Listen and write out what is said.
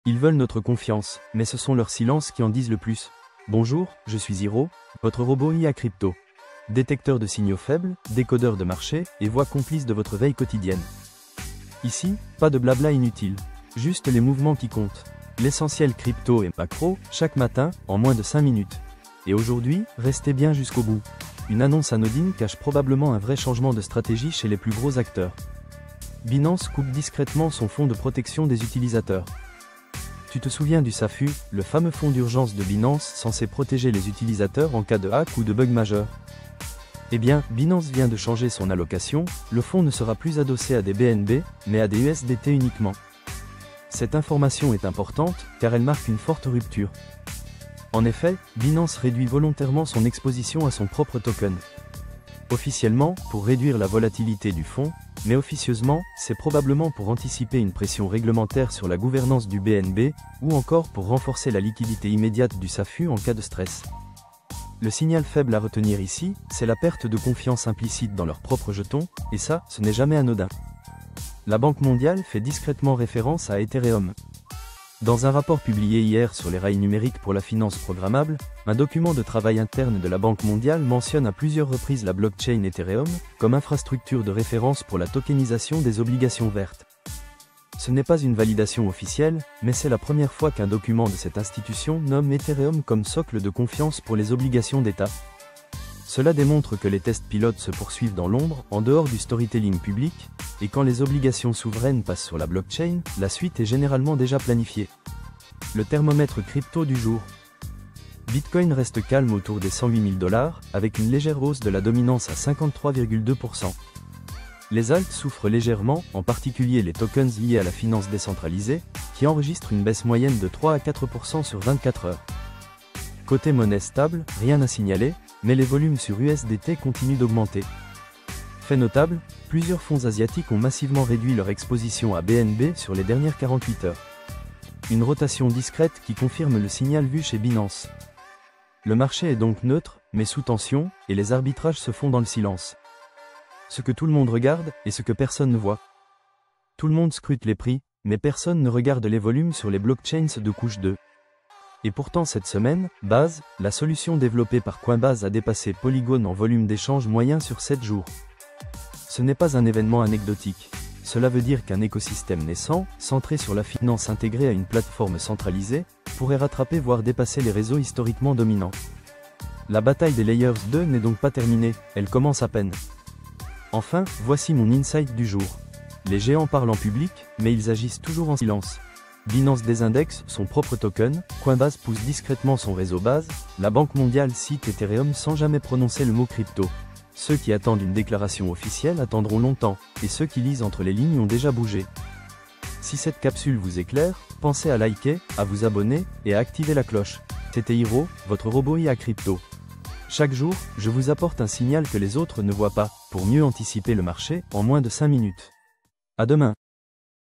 Ils veulent notre confiance, mais ce sont leurs silences qui en disent le plus. Bonjour, je suis Hiro, votre robot IA crypto. Détecteur de signaux faibles, décodeur de marché et voix complice de votre veille quotidienne. Ici, pas de blabla inutile. Juste les mouvements qui comptent. L'essentiel crypto et macro, chaque matin, en moins de 5 minutes. Et aujourd'hui, restez bien jusqu'au bout. Une annonce anodine cache probablement un vrai changement de stratégie chez les plus gros acteurs. Binance coupe discrètement son fonds de protection des utilisateurs. Tu te souviens du SAFU, le fameux fonds d'urgence de Binance censé protéger les utilisateurs en cas de hack ou de bug majeur? Eh bien, Binance vient de changer son allocation, le fonds ne sera plus adossé à des BNB, mais à des USDT uniquement. Cette information est importante, car elle marque une forte rupture. En effet, Binance réduit volontairement son exposition à son propre token. Officiellement, pour réduire la volatilité du fonds, mais officieusement, c'est probablement pour anticiper une pression réglementaire sur la gouvernance du BNB, ou encore pour renforcer la liquidité immédiate du SAFU en cas de stress. Le signal faible à retenir ici, c'est la perte de confiance implicite dans leurs propres jetons, et ça, ce n'est jamais anodin. La Banque mondiale fait discrètement référence à Ethereum. Dans un rapport publié hier sur les rails numériques pour la finance programmable, un document de travail interne de la Banque mondiale mentionne à plusieurs reprises la blockchain Ethereum comme infrastructure de référence pour la tokenisation des obligations vertes. Ce n'est pas une validation officielle, mais c'est la première fois qu'un document de cette institution nomme Ethereum comme socle de confiance pour les obligations d'État. Cela démontre que les tests pilotes se poursuivent dans l'ombre, en dehors du storytelling public, et quand les obligations souveraines passent sur la blockchain, la suite est généralement déjà planifiée. Le thermomètre crypto du jour. Bitcoin reste calme autour des 108 000 $, avec une légère hausse de la dominance à 53,2%. Les alts souffrent légèrement, en particulier les tokens liés à la finance décentralisée, qui enregistrent une baisse moyenne de 3 à 4% sur 24 heures. Côté monnaie stable, rien à signaler, mais les volumes sur USDT continuent d'augmenter. Fait notable, plusieurs fonds asiatiques ont massivement réduit leur exposition à BNB sur les dernières 48 heures. Une rotation discrète qui confirme le signal vu chez Binance. Le marché est donc neutre, mais sous tension, et les arbitrages se font dans le silence. Ce que tout le monde regarde, et ce que personne ne voit. Tout le monde scrute les prix, mais personne ne regarde les volumes sur les blockchains de couche 2. Et pourtant cette semaine, Base, la solution développée par Coinbase a dépassé Polygon en volume d'échange moyen sur 7 jours. Ce n'est pas un événement anecdotique. Cela veut dire qu'un écosystème naissant, centré sur la finance intégrée à une plateforme centralisée, pourrait rattraper voire dépasser les réseaux historiquement dominants. La bataille des Layers 2 n'est donc pas terminée, elle commence à peine. Enfin, voici mon insight du jour. Les géants parlent en public, mais ils agissent toujours en silence. Binance désindexe son propre token, Coinbase pousse discrètement son réseau Base, la Banque mondiale cite Ethereum sans jamais prononcer le mot crypto. Ceux qui attendent une déclaration officielle attendront longtemps, et ceux qui lisent entre les lignes ont déjà bougé. Si cette capsule vous éclaire, pensez à liker, à vous abonner, et à activer la cloche. C'était Hiro, votre robot IA crypto. Chaque jour, je vous apporte un signal que les autres ne voient pas, pour mieux anticiper le marché en moins de 5 minutes. À demain.